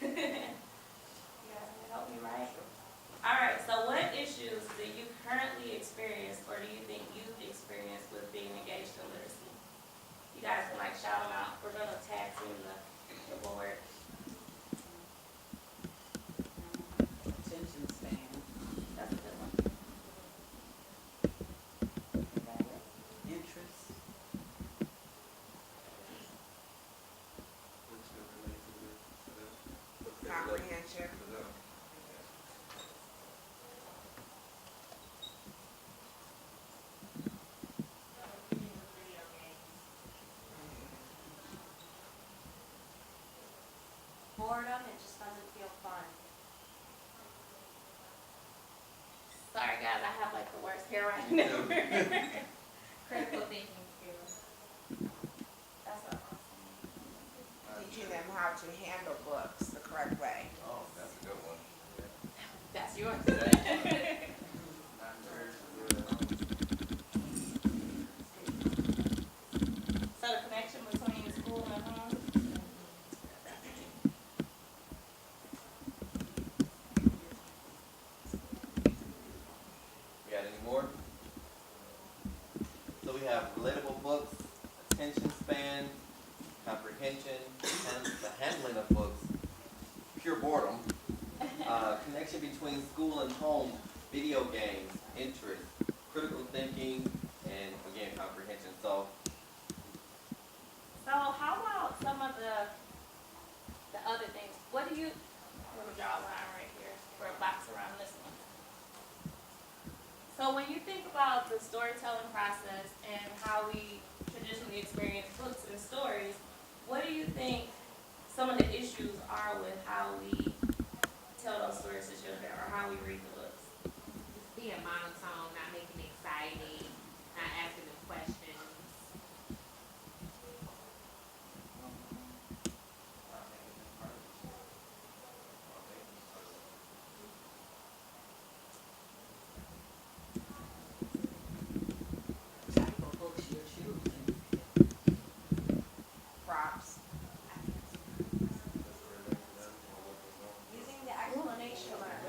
You guys can help me, right? Alright, so what issues do you currently experience or do you think you've experienced with being engaged in literacy? You guys can like shout them out. We're gonna tag team the board. Attention span. That's a good one. Anybody else? Interest. Comprehension. Boredom, it just doesn't feel fun. Sorry guys, I have like the worst handwriting ever. Critical thinking skills. That's awesome. Teaching them how to handle books the correct way. Oh, that's a good one. That's yours. So the connection between school and home. We got any more? So we have relatable books, attention span, comprehension, the handling of books, pure boredom, connection between school and home, video games, interest, critical thinking, and again, comprehension. So, How about some of the other things? What do you, let me draw a line right here for a box around this one. So when you think about the storytelling process and how we traditionally experience books and stories, what do you think some of the issues are with how we tell those stories to children or how we read the books? Just being monotone, not making it exciting, not asking them questions. Type of books you're choosing. Props. Using the explanation mark.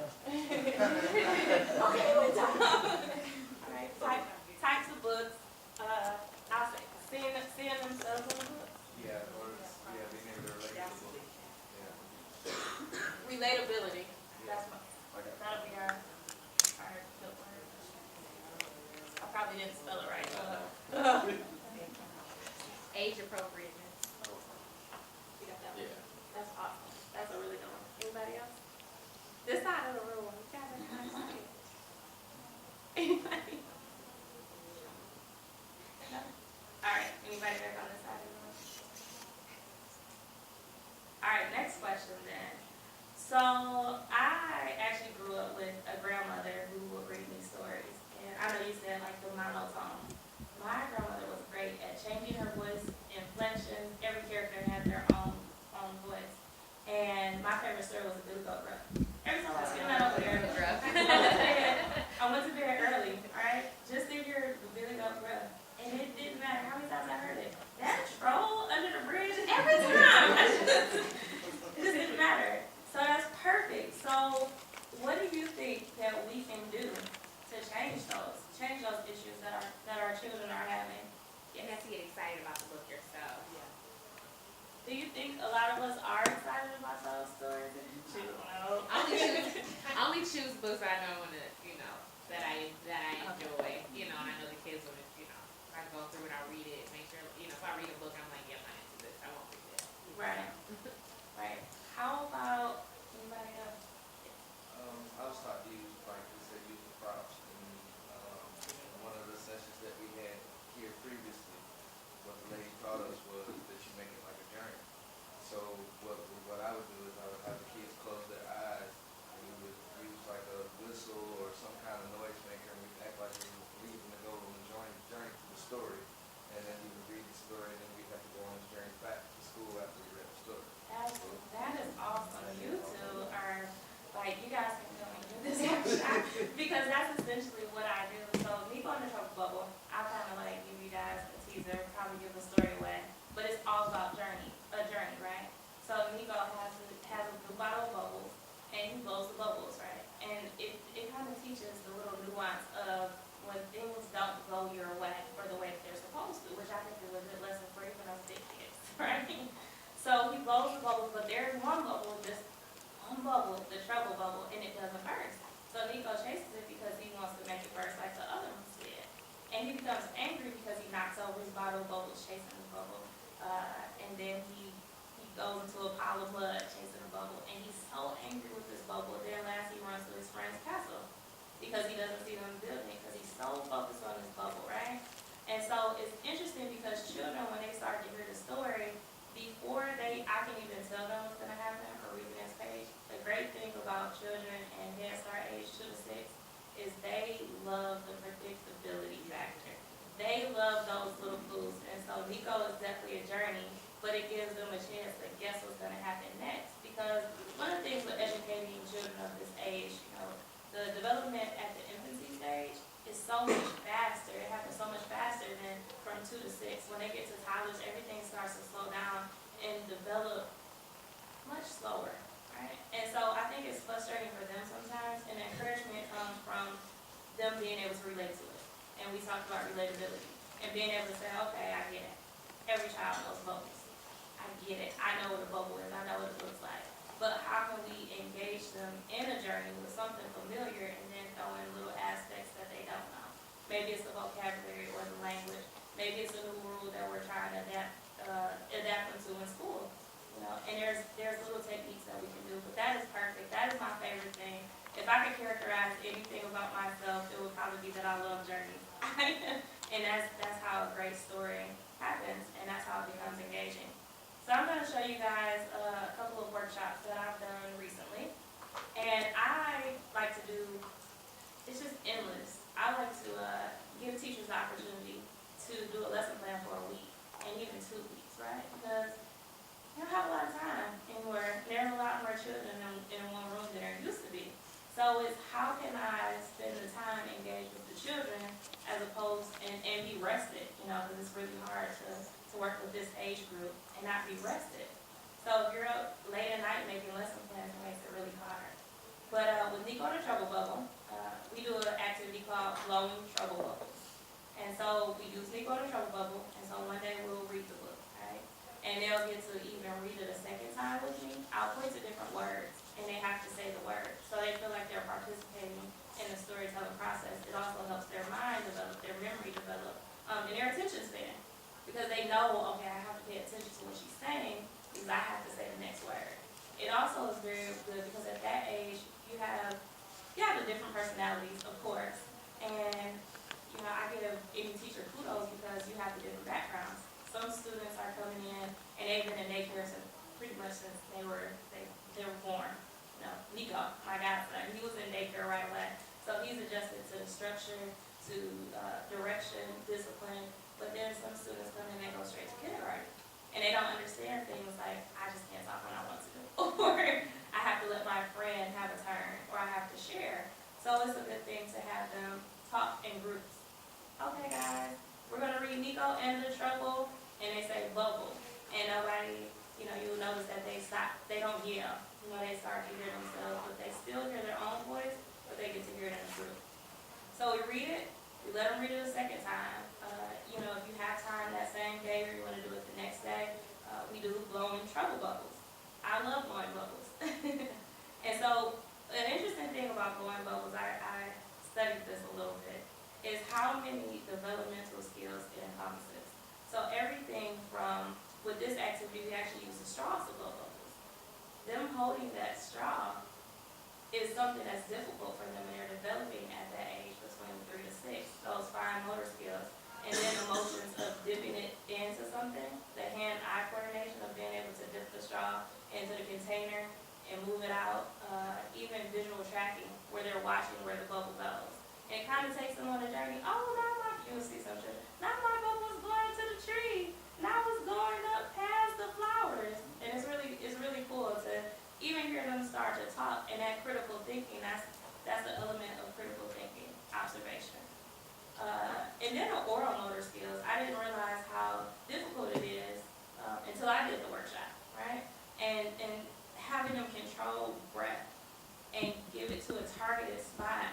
Alright, types of books, I'll say, seeing themselves in the book. yeah, being able to relate to the book. Relatability, that's my, that'll be our good word. I probably didn't spell it right. Age appropriateness. You got that one? Yeah. That's awesome. That's a really good one. Anybody else? This side of the room. You guys are kind of quiet. Anybody? No? All right. Anybody back on this side of the room? All right. Next question then. So I actually grew up with a grandmother who would read me stories, and I know you said like the monotone. My grandmother was great at changing her voice, inflections. Every character had their own voice. And my favorite story was a Billy Goat Gruff. Every time I seen that over there, I went to bed early, alright? Just to hear the Billy Goat Gruff. And it didn't matter how many times I heard it. That troll under the bridge, every time. It just didn't matter. So that's perfect. So what do you think that we can do to change those issues that our children are having? You have to get excited about the book yourself. Do you think a lot of us are excited about those stories? No. I only choose books I know that I enjoy. And I know the kids will, if I go through and I read it, make sure, if I read a book, I'm like, yeah, I'm not into this. I won't read it. Right. Right. How about anybody else? I was taught to use, like you said, use the props. And one of the sessions that we had here previously, what the lady taught us was that you make it like a journey. So what I would do is I would have the kids close their eyes, and we would use like a whistle or some kind of noise maker, and we'd act like we were leaving to go on the journey to the story. And then we would read the story, and then we'd have to go blows the bubbles, but there's one bubble, just one bubble, the treble bubble, and it doesn't burst. So Nico chases it because he wants to make it burst like the other ones did. And he becomes angry because he knocks over his bottle of bubbles chasing the bubble. And then he goes into a pile of mud chasing the bubble. And he's so angry with this bubble. Then last he runs to his friend's castle because he doesn't see them building because he's so focused on this bubble, right? And so it's interesting because children, when they start to hear the story, before I can even tell them what's going to happen or read the next page, the great thing about children and Head Start age 2 to 6 is they love the predictability factor. They love those little clues. And so Nico is definitely a journey, but it gives them a chance to guess what's going to happen next. Because one of the things with educating children of this age, the development at the infancy stage is so much faster. It happens so much faster than from 2 to 6. When they get to toddlers, everything starts to slow down and develop much slower, right? And so I think it's frustrating for them sometimes, and the encouragement comes from them being able to relate to it. And we talked about relatability and being able to say, okay, I get it. Every child knows bubbles. I get it. I know what a bubble is. I know what it looks like. But how can we engage them in a journey with something familiar and then throw in little aspects that they don't know? Maybe it's the vocabulary or the language. Maybe it's a new rule that we're trying to adapt them to in school. And there's little techniques that we can do. But that is perfect. That is my favorite thing. If I could characterize anything about myself, it would probably be that I love journeys. And that's how a great story happens, and that's how it becomes engaging. So I'm going to show you guys a couple of workshops that I've done recently. And I like to do, it's just endless. I like to give teachers the opportunity to do a lesson plan for a week and even 2 weeks, right? Because you don't have a lot of time anymore. There's a lot more children in one room than there used to be. So it's how can I spend the time engaged with the children as opposed and be rested, because it's really hard to work with this age group and not be rested. So if you're up late at night making lesson plans, it makes it really hard. But with Nico and the Trouble Bubble, we do an activity called Blowing Trouble Bubbles. And so we use Nico and the Trouble Bubble, and so one day we'll read the book, right? And they'll get to even read it a second time with me. I'll point to different words, and they have to say the word. So they feel like they're participating in the storytelling process. It also helps their mind develop, their memory develop, and their attention span. Because they know, okay, I have to pay attention to what she's saying because I have to say the next word. It also is very good because at that age, you have the different personalities, of course. And, I give any teacher kudos because you have the different backgrounds. Some students are coming in and they've been in daycare pretty much since they were born. Nico, my godson, he was in daycare right away. So he's adjusted to the structure, to direction, discipline. But then some students come in and they go straight to kindergarten. And they don't understand things like, I just can't talk when I want to. Or I have to let my friend have a turn. Or I have to share. So it's a good thing to have them talk in groups. Okay, guys, we're going to read Nico and the Trouble. And they say bubble. And nobody, you'll notice that they stop. They don't yell. They start to hear themselves. But they still hear their own voice. But they get to hear it in a group. So we read it. We let them read it a second time. If you have time that same day or you want to do it the next day, we do blowing trouble bubbles. I love blowing bubbles. And so an interesting thing about blowing bubbles, I studied this a little bit, is how many developmental skills it encompasses. So everything from, with this activity, we actually use the straws to blow bubbles. Them holding that straw is something that's difficult for them when they're developing at that age between 3 to 6, those fine motor skills. And then the motions of dipping it into something, the hand-eye coordination of being able to dip the straw into the container and move it out, even visual tracking where they're watching where the bubble goes. And it kind of takes them on a journey. Oh, you'll see some children. Now my bubble was going to the tree. Now it's going up past the flowers. And it's really cool to even hear them start to talk, and that critical thinking, that's the element of critical thinking, observation. And then the oral motor skills, I didn't realize how difficult it is until I did the workshop, right? And having them control breath and give it to a targeted spot